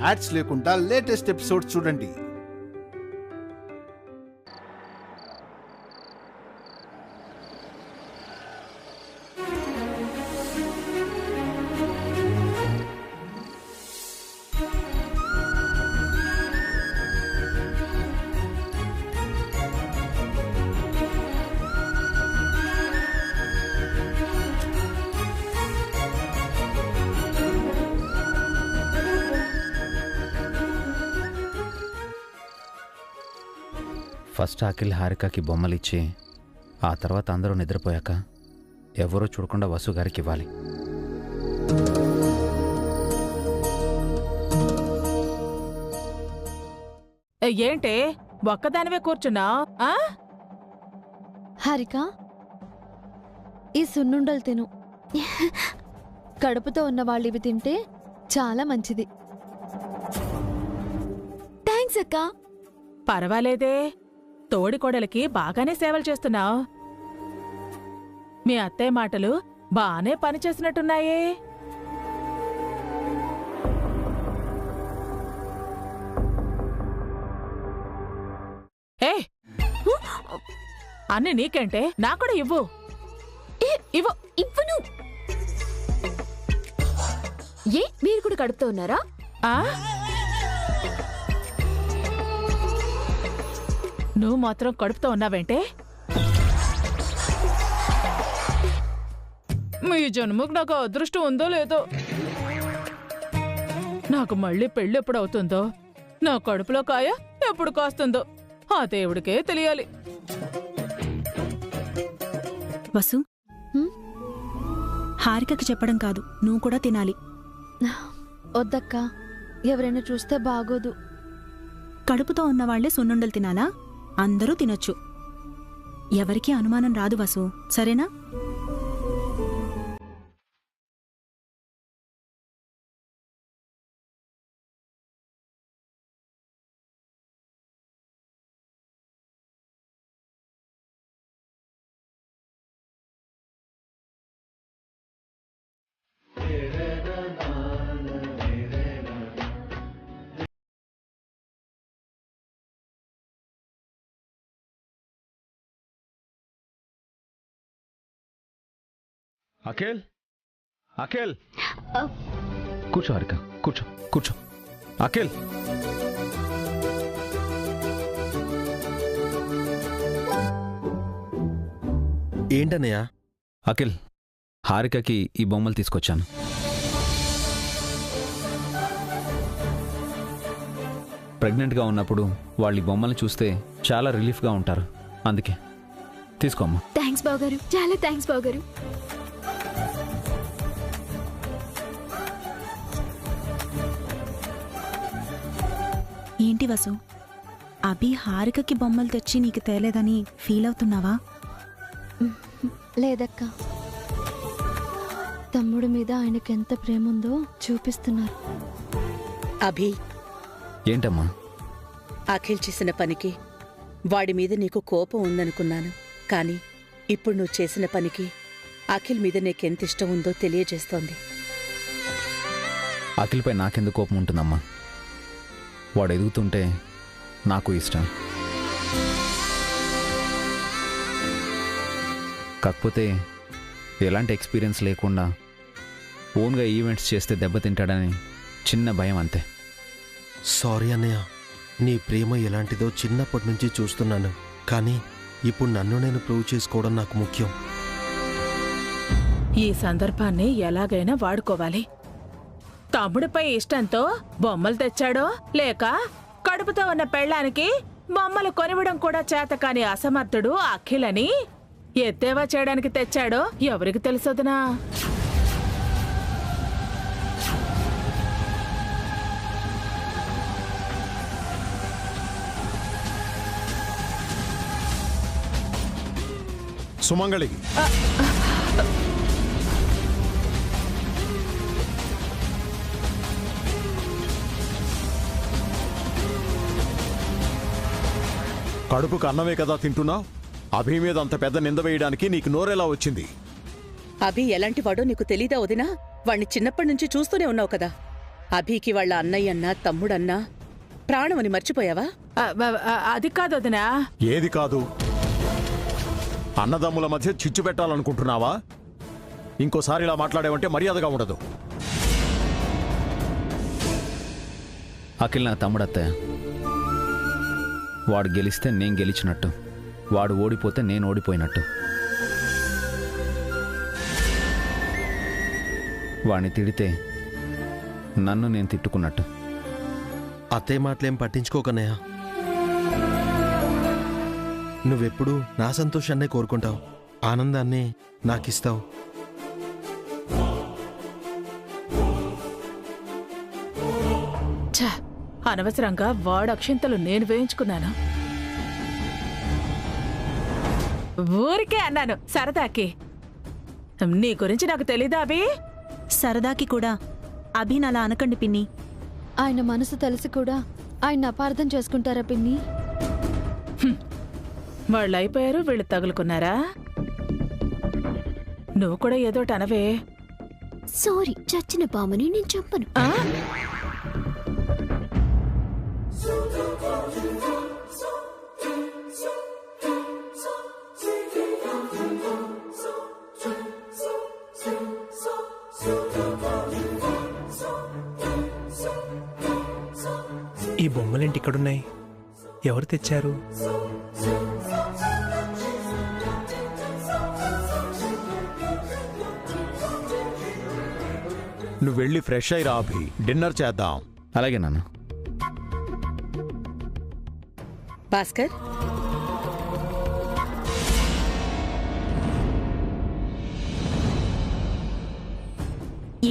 Ads లేకుండా latest episode చూడండి. First Akhil హారికకి బొమ్మలిచ్చి ఆ తర్వాత అందరూ నిద్రపోయాక ఎవరూ చూడకుండా వసు గారికి ఇవ్వాలి. ఏంటే ఒక్కదానివే కూర్చున్నా? హారిక, ఈ సున్నుండలు తిను. కడుపుతో ఉన్న వాళ్ళు ఇవి తింటే చాలా మంచిది. థ్యాంక్స్ అక్క. పర్వాలేదే, తోడికోడలికి బాగానే సేవలు చేస్తున్నావు. మీ అత్తయ్య మాటలు బానే పనిచేసినట్టున్నాయే. ఏ అన్నీ నీకేంటే, నాకు కూడా ఇవ్వు. ఇవ్వను. ఏ, మీరు కూడా కడుపుతో ఉన్నారా? నువ్వు మాత్రం కడుపుతో ఉన్నావేంటే? మీ జన్మకు నాకు అదృష్టం ఉందో లేదో. నాకు మళ్ళీ పెళ్ళి ఎప్పుడు అవుతుందో, నా కడుపులో కాయ ఎప్పుడు కాస్తుందో ఆ దేవుడికే తెలియాలి. వసు, హారికకి చెప్పడం కాదు, నువ్వు కూడా తినాలి. వద్దక్క, ఎవరైనా చూస్తే బాగోదు. కడుపుతో ఉన్నవాళ్లే సున్నుండలు తినాలా? అందరూ తినొచ్చు. ఎవరికీ అనుమానం రాదు వసు, సరేనా? అఖిల్, అఖిల్, కూర్చో హారిక, కూర్చో కూర్చో. అఖిల్, ఏంటన్నయ్య? అఖిల్, హారికకి ఈ బొమ్మలు తీసుకొచ్చాను. ప్రెగ్నెంట్గా ఉన్నప్పుడు వాళ్ళు ఈ బొమ్మలు చూస్తే చాలా రిలీఫ్గా ఉంటారు. అందుకే తీసుకోమ్మా. థ్యాంక్స్ బావగారు, చాలా థ్యాంక్స్ బావగారు. ఏంటి వసు, అభి హారికకి బొమ్మలు తెచ్చి నీకు తేలేదని ఫీల్ అవుతున్నావా? లేదక్క, తమ్ముడి మీద ఆయనకెంత ప్రేమ ఉందో చూపిస్తున్నారు. అభి, ఏంటమ్మా? అఖిల్ చేసిన పనికి వాడి మీద నీకు కోపం ఉందనుకున్నాను. కానీ ఇప్పుడు నువ్వు చేసిన పనికి అఖిల్ మీద నీకెంత ఇష్టం ఉందో తెలియజేస్తోంది. అఖిల్పై నాకెందుకు కోపం ఉంటుందమ్మా? వాడు ఎదుగుతుంటే నాకు ఇష్టం. కాకపోతే ఎలాంటి ఎక్స్పీరియన్స్ లేకుండా ఓన్గా ఈవెంట్స్ చేస్తే దెబ్బతింటాడని చిన్న భయం, అంతే. సారీ అన్నయ్య, నీ ప్రేమ ఎలాంటిదో చిన్నప్పటి నుంచి చూస్తున్నాను. కానీ ఇప్పుడు నన్ను నేను ప్రూవ్ చేసుకోవడం నాకు ముఖ్యం. ఈ సందర్భాన్ని ఎలాగైనా వాడుకోవాలి. తమ్ముడిపై ఇష్టంతో బొమ్మలు తెచ్చాడో, లేక కడుపుతో ఉన్న పెళ్ళానికి బొమ్మలు కొనివ్వడం కూడా చేతకాని అసమర్థుడు అఖిల్ అని ఎద్దేవా చేయడానికి తెచ్చాడో ఎవరికి తెలుసొదినా? సుమంగళికి కడుపుకు అన్నమే కదా తింటున్నావు. అభి మీద అంత పెద్ద నింద వేయడానికి నీకు నోరెలా వచ్చింది? అభి ఎలాంటి వాడో నీకు తెలీదా వదినా? వాణ్ణి చిన్నప్పటి నుంచి చూస్తూనే ఉన్నావు కదా. అభికి వాళ్ళ అన్నయ్యన్నా తమ్ముడన్నా ప్రాణమని మర్చిపోయావా? అది కాదు వదినా. ఏది కాదు? అన్నదమ్ముల మధ్య చిచ్చు పెట్టాలనుకుంటున్నావా? ఇంకోసారి ఇలా మాట్లాడేవంటే మర్యాదగా ఉండదు. అఖిల్ నా తమ్ముడు అత్తయ్య. వాడు గెలిస్తే నేను గెలిచినట్టు, వాడు ఓడిపోతే నేను ఓడిపోయినట్టు. వాడిని తిడితే నన్ను నేను తిట్టుకున్నట్టు. అత్తయ్య మాటలేం పట్టించుకోకన్నయ్య. నువ్వెప్పుడు నా సంతోషాన్నే కోరుకుంటావు, ఆనందాన్నే నాకిస్తావు. ఛ, అనవసరంగా వాడు అక్షింతలు నేను వేయించుకున్నాను. ఊరికే అన్నాను సరదాకి. నీ గురించి నాకు తెలీదా అభి? సరదాకి కూడా అభిన్ అలా అనకండి పిన్ని. ఆయన మనసు తెలిసి కూడా ఆయన అపార్థం చేసుకుంటారా పిన్ని? వాళ్ళు అయిపోయారు, వీళ్ళు తగులుకున్నారా? నువ్వు కూడా ఏదోటి అనవే. సారీ, చచ్చిన పాముని నేను చంపను. ఆ? ఈ బొమ్మలేంటి ఇక్కడున్నాయి? ఎవరు తెచ్చారు? నువ్వు వెళ్ళి ఫ్రెష్ అయ్యిరా అభి, డిన్నర్ చేద్దాం. అలాగే నాన్న. భాస్కర్,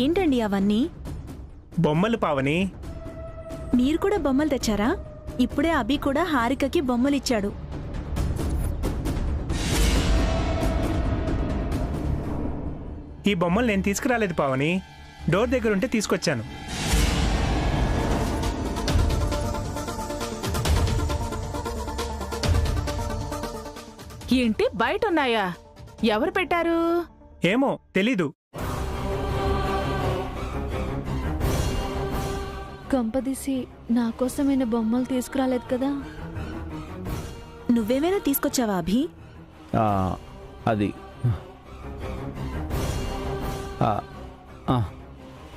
ఏంటండి అవన్నీ? బొమ్మలు పావని. మీరు కూడా బొమ్మలు తెచ్చారా? ఇప్పుడే అభి కూడా హారికకి బొమ్మలిచ్చాడు. ఈ బొమ్మలు నేను తీసుకురాలేదు పావని, డోర్ దగ్గర ఉంటే తీసుకొచ్చాను. ఏంటి బయట ఉన్నాయా? ఎవరు పెట్టారు? ఏమో తెలీదు. కంపదీసి నా కోసమైన బొమ్మలు తీసుకురాలేదు కదా? నువ్వేమైనా తీసుకొచ్చావా అభి? అది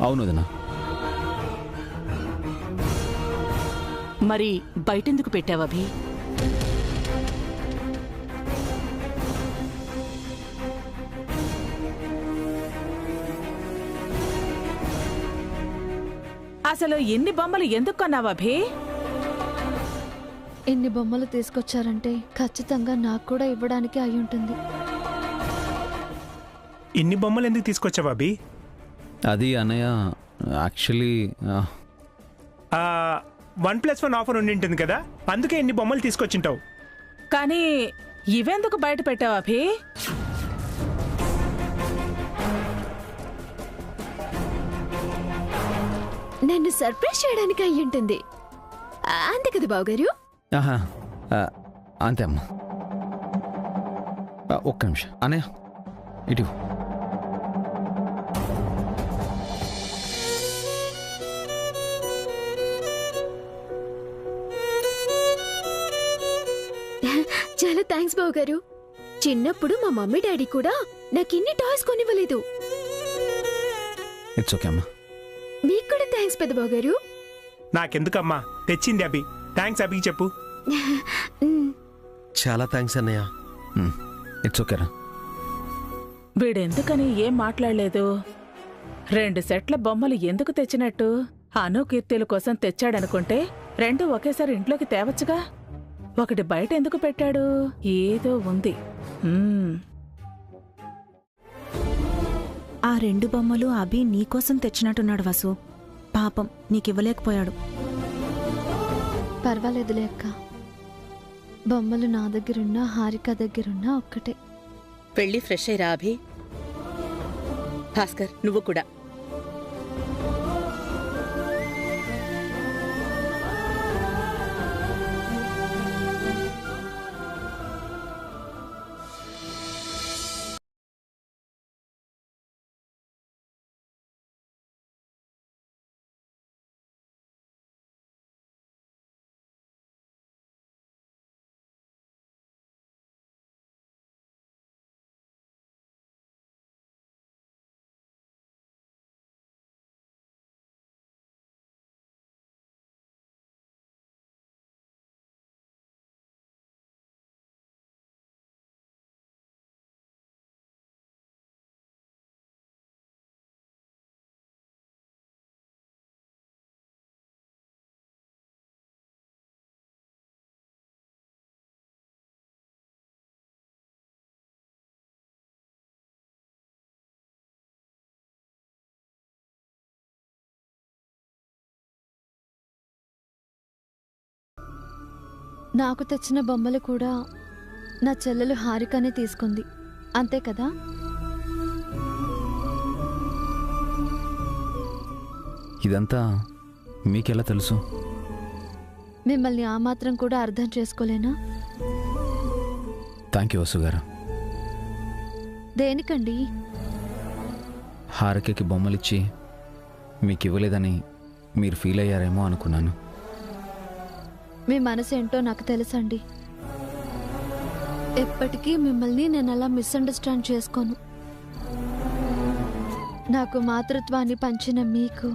అవును వదినా. మరి బయటెందుకు పెట్టావభి? అసలు ఎన్ని బొమ్మలు ఎందుకు కొన్నావు అభి? ఎన్ని బొమ్మలు తీసుకొచ్చారంటే ఖచ్చితంగా నాకు కూడా ఇవ్వడానికి అయి ఉంటుంది. ఇన్ని బొమ్మలు ఎందుకు తీసుకొచ్చావా అభి? అది అన్నయ్య, యాక్చువల్లీ 1+1 ఆఫర్ ఉండింటుంది కదా, అందుకే ఇన్ని బొమ్మలు తీసుకొచ్చింటావు. కానీ ఇవెందుకు బయట పెట్టావు అభి? నన్ను సర్ప్రైజ్ చేయడానికి అయి ఉంటుంది, అంతే కదా బావగారు? అంతే అమ్మా. ఒక్క నిమిషం అన్నయ్య, ఇటు. చాలా థ్యాంక్స్ బావగారు. చిన్నప్పుడు మా మమ్మీ డాడీ కూడా నాకు ఇన్ని టాయ్స్ కొనివ్వలేదు. ఇట్స్ ఓకే అమ్మా. మీకు కూడా థ్యాంక్స్ పెద్ద బావగారు. నాకెందుకమ్మా, తెచ్చింది అభి. థ్యాంక్స్ అభికి చెప్పు. చాలా థ్యాంక్స్ అన్నయ్య. ఇట్స్ ఓకేరా. వీడెందుకని ఏం మాట్లాడలేదు? 2 సెట్ల బొమ్మలు ఎందుకు తెచ్చినట్టు? అను కీర్తిల కోసం తెచ్చాడనుకుంటే 2 ఒకేసారి ఇంట్లోకి తేవచ్చుగా. ఒకటి బయట ఎందుకు పెట్టాడు? ఏదో ఉంది. ఆ 2 బొమ్మలు అభి నీకోసం తెచ్చినట్టున్నాడు వసు. పాపం నీకివ్వలేకపోయాడు. పర్వాలేదులే అక్క, బొమ్మలు నా దగ్గరున్నా హారిక దగ్గరున్నా ఒక్కటే. వెళ్ళి ఫ్రెష్ అయ్యిరా అభి. భాస్కర్, నువ్వు కూడా. నాకు తెచ్చిన బొమ్మలు కూడా నా చెల్లెలు హారికనే తీసుకుంది, అంతే కదా? ఇదంతా మీకెలా తెలుసు? మిమ్మల్ని ఆ మాత్రం కూడా అర్థం చేసుకోలేనా? థ్యాంక్ యూ వసు గారు. దేనికండి? హారికకి బొమ్మలిచ్చి మీకు ఇవ్వలేదని మీరు ఫీల్ అయ్యారేమో అనుకున్నాను. మీ మనసు ఏంటో నాకు తెలుసండి. ఎప్పటికీ మిమ్మల్ని నేను అలా మిస్అండర్స్టాండ్ చేసుకోను. నాకు మాతృత్వాన్ని పంచిన మీకు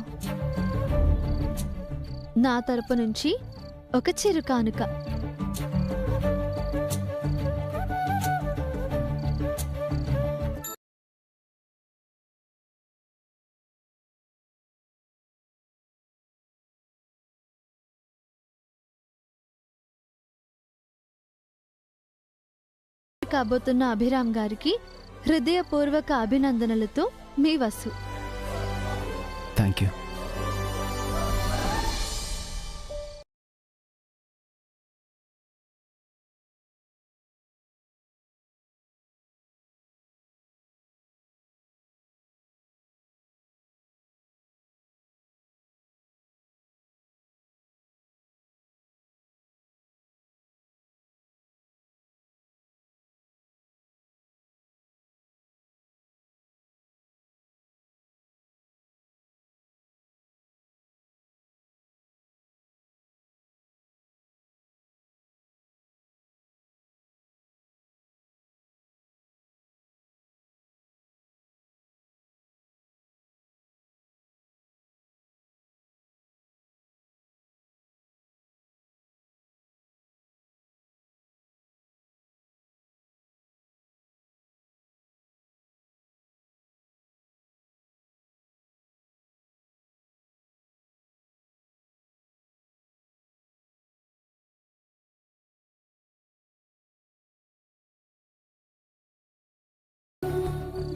నా తరపు నుంచి ఒక చిరు కానుక. కాబోతున్న అభిరామ్ గారికి హృదయపూర్వక అభినందనలతో మీ వసు. Thank you.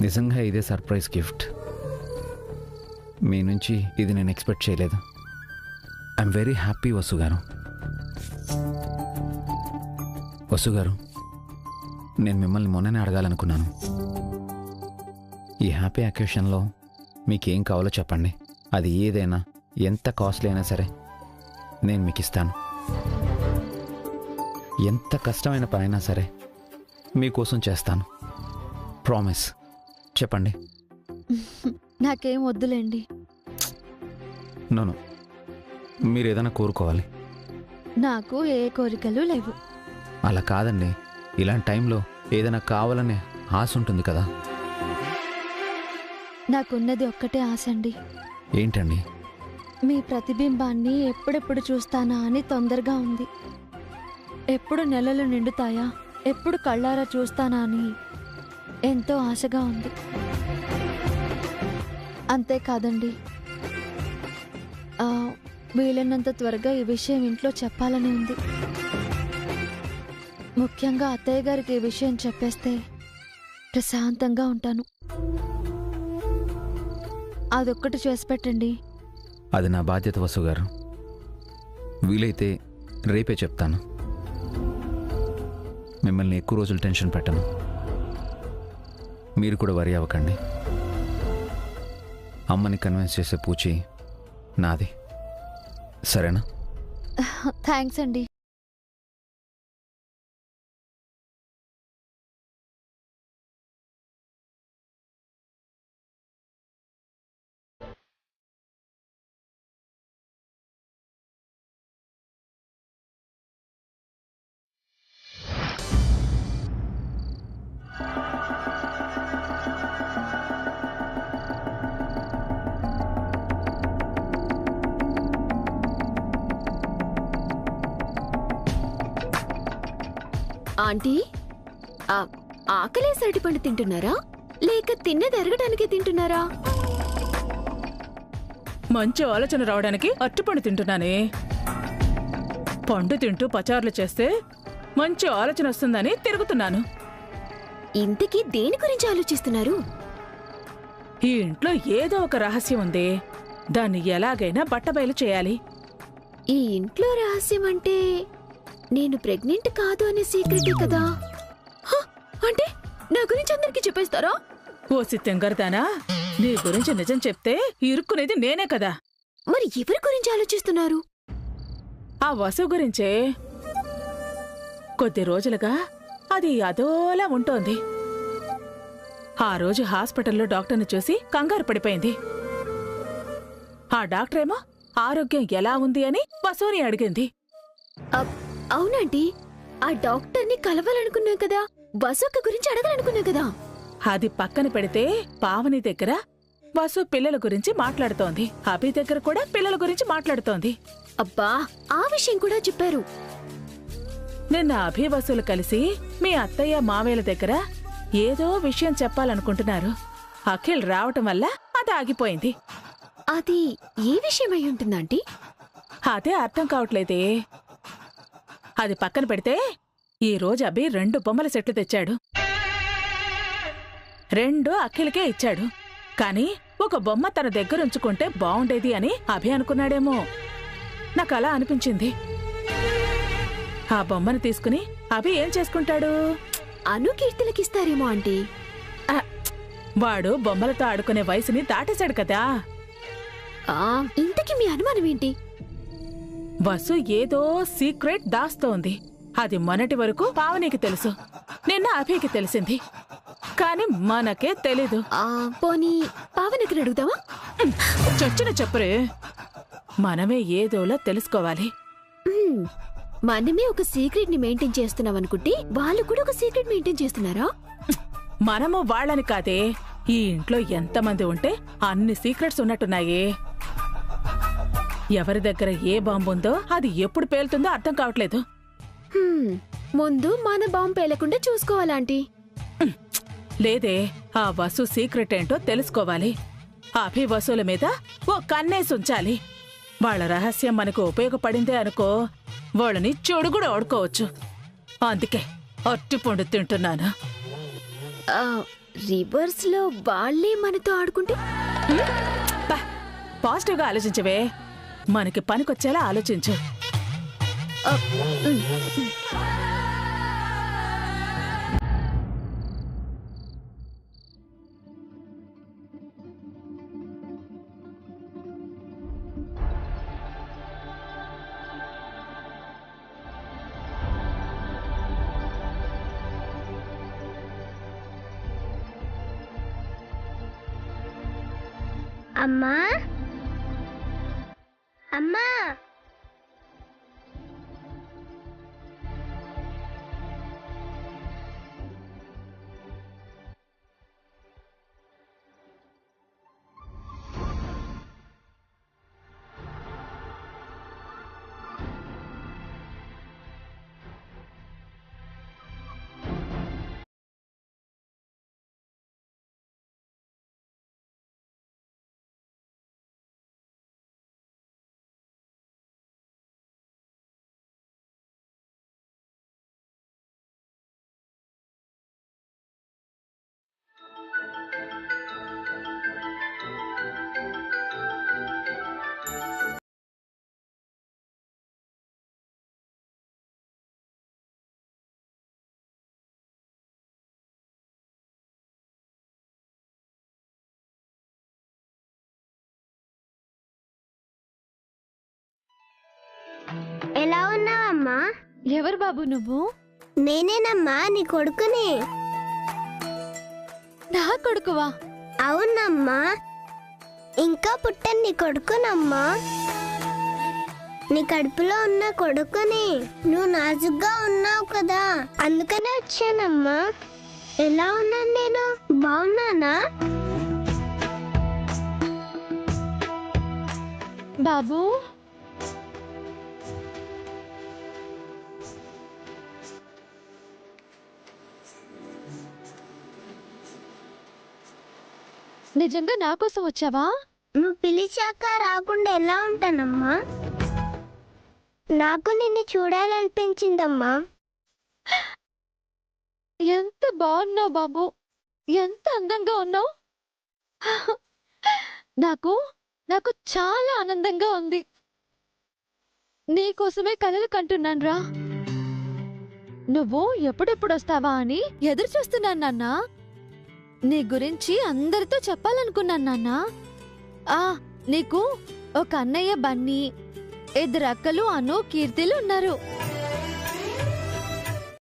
నిజంగా ఇదే సర్ప్రైజ్ గిఫ్ట్. మీ నుంచి ఇది నేను ఎక్స్పెక్ట్ చేయలేదు. ఐఎమ్ వెరీ హ్యాపీ వసు గారు. వసు గారు, నేను మిమ్మల్ని మొన్ననే అడగాలనుకున్నాను. ఈ హ్యాపీ అకేషన్లో మీకేం కావాలో చెప్పండి. అది ఏదైనా, ఎంత కాస్ట్లీ అయినా సరే నేను మీకు ఇస్తాను. ఎంత కష్టమైన పనైనా సరే మీకోసం చేస్తాను. ప్రామిస్. చెప్పండి. నాకేం వద్దులేండి. నో, మీరు ఏదైనా కోరుకోవాలి. నాకు ఏ కోరికలు లేవు. అలా కాదండి, ఇలాంటి టైంలో ఏదైనా కావాలనే ఆశ ఉంటుంది కదా. నాకున్నది ఒక్కటే ఆశ అండి. ఏంటండి? మీ ప్రతిబింబాన్ని ఎప్పుడెప్పుడు చూస్తానా అని తొందరగా ఉంది. ఎప్పుడు నెలలు నిండుతాయా, ఎప్పుడు కళ్ళారా చూస్తానా అని ఎంతో ఆశగా ఉంది. అంతేకాదండి, వీలైనంత త్వరగా ఈ విషయం ఇంట్లో చెప్పాలని ఉంది. ముఖ్యంగా అత్తయ్య గారికి ఈ విషయం చెప్పేస్తే ప్రశాంతంగా ఉంటాను. అదొక్కటి చేసి పెట్టండి. అది నా బాధ్యత వసు గారు. వీలైతే రేపే చెప్తాను. మిమ్మల్ని ఎక్కువ రోజులు టెన్షన్ పెట్టను. మీరు కూడా వరి అవ్వకండి. అమ్మని కన్విన్స్ చేసే పూచి నాది. సరేనా? థ్యాంక్స్ అండి. ఆంటీ, ఆకలేసి అరటిపండు తింటున్నారా లేక తిన్నది ఎరగడానికి తింటున్నారా? మంచి ఆలోచన రావడానికి అరటిపండు తింటున్నానే. పండు తింటూ పచారులు చేస్తే మంచి ఆలోచన వస్తుందని తిరుగుతున్నాను. ఇంతకీ దేని గురించి ఆలోచిస్తున్నారు? ఈ ఇంట్లో ఏదో ఒక రహస్యం ఉంది. దాన్ని ఎలాగైనా బట్టబయలు చేయాలి. ఈ ఇంట్లో రహస్యం అంటే నేను ప్రెగ్నెంట్ కాదు అనే సీక్రెటే కదా. హ, అంటే నా గురించి అందరికీ చెప్పేస్తారా? ఓ సిత్తంగర్దానా, నీ గురించి నిజం చెప్తే ఇరుక్కునేది నేనే కదా. మరి ఎవరి గురించి ఆలోచిస్తున్నారు? ఆ వసు గురించే. కొద్ది రోజులుగా అది అదోలా ఉంటోంది. ఆ రోజు హాస్పిటల్లో డాక్టర్ని చూసి కంగారు పడిపోయింది. ఆ డాక్టరేమో ఆరోగ్యం ఎలా ఉంది అని వసుని అడిగింది. అవునండి, ఆ డాక్టర్ని కలవాలనుకున్నాం కదా, వసుక గురించి అడగాలనుకున్నాం కదా. అది పక్కన పెడితే పావని దగ్గర వసు పిల్లల గురించి మాట్లాడుతోంది. అభి దగ్గర కూడా పిల్లల గురించి మాట్లాడుతోంది. అబ్బా, ఆ విషయం కూడా చెప్పారు. నిన్న అభి వసులు కలిసి మీ అత్తయ్య మామయ్యల దగ్గర ఏదో విషయం చెప్పాలనుకుంటున్నారు. అఖిల్ రావటం వల్ల అది ఆగిపోయింది. అది ఏ విషయం అయి ఉంటుందంటీ? అదే అర్థం కావట్లేదే. అది పక్కన పెడితే ఈ రోజు అభి 2 బొమ్మల సెట్లు తెచ్చాడు. 2 అఖిల్కే ఇచ్చాడు. కాని ఒక బొమ్మ తన దగ్గరుంచుకుంటే బావుండేది అని అభి అనుకున్నాడేమో. నాకలా అనిపించింది. ఆ బొమ్మను తీసుకుని అభి ఏం చేసుకుంటాడు? అనుకీర్తులకిస్తారేమో ఆంటీ. వాడు బొమ్మలతో ఆడుకునే వయసుని దాటేశాడు కదా. ఇంతకీ మీ అనుమానం ఏంటి? వసు ఏదో సీక్రెట్ దాస్తోంది. అది మొన్నటి వరకు పావనికి తెలుసు, నిన్న అభికి తెలిసింది. కాని మనకే తెలీదు. పోనీ పావనకి అడుగుదామా? చొచ్చిన చెప్పరే, మనమే ఏదోలా తెలుసుకోవాలి. మనమే ఒక సీక్రెట్ ని మెయింటైన్ చేస్తున్నాం అనుకుంటే వాళ్ళు కూడా ఒక సీక్రెట్ మెయింటైన్ చేస్తున్నారా? మనము వాళ్ళని కాదే, ఈ ఇంట్లో ఎంతమంది ఉంటే అన్ని సీక్రెట్స్ ఉన్నట్టున్నాయే. ఎవరి దగ్గర ఏ బాంబు ఉందో అది ఎప్పుడు పేలుతుందో అర్థం కావట్లేదు. ముందు మన బాంబు పేలకుండా చూసుకోవాలాంటీ. లేదే, ఆ వసు సీక్రెట్ ఏంటో తెలుసుకోవాలి. అభి వసుల మీద ఓ కన్నేసుంచాలి. వాళ్ళ రహస్యం మనకు ఉపయోగపడిందే అనుకో, వాళ్ళని చెడుగుడు ఆడుకోవచ్చు. అందుకే అట్టిపండు తింటున్నాను. రివర్స్ లో వాళ్ళే మనతో ఆడుకుంటే? పాజిటివ్గా ఆలోచించవే, మనకి పనికొచ్చేలా ఆలోచించు. అమ్మా, అమ్మా, ఎలా ఉన్నావమ్మా? ఎవరు బాబు నువ్వు? నేనేనమ్మా, నీ కొడుకుని. నా కొడుకువా? అవునమ్మా, ఇంకా పుట్టని నీ కొడుకునమ్మా. నీ కడుపులో ఉన్న కొడుకుని. నువ్వు నాజుగ్గా ఉన్నావు కదా, అందుకనే వచ్చానమ్మా. ఎలా ఉన్నాను నేను? బాగున్నానా? బాబు, నిజంగా నా కోసం వచ్చావా? నువ్వు పిలిచాక రాకుండా ఎలా ఉంటానమ్మా? నాకు నిన్ను చూడాలనిపించిందమ్మా. ఎంత బాగున్నావు బాబు, ఎంత అందంగా ఉన్నావు. నాకు నాకు చాలా ఆనందంగా ఉంది. నీకోసమే కలలు కంటున్నాను రా. నువ్వు ఎప్పుడెప్పుడు వస్తావా అని ఎదురు చూస్తున్నాను నాన్నా. నీ గురించి అందరితో చెప్పాలనుకున్నాను నాన్నా. నీకు ఒక అన్నయ్య బన్నీ, 2 అక్కలు అను, కీర్తిలు ఉన్నారు.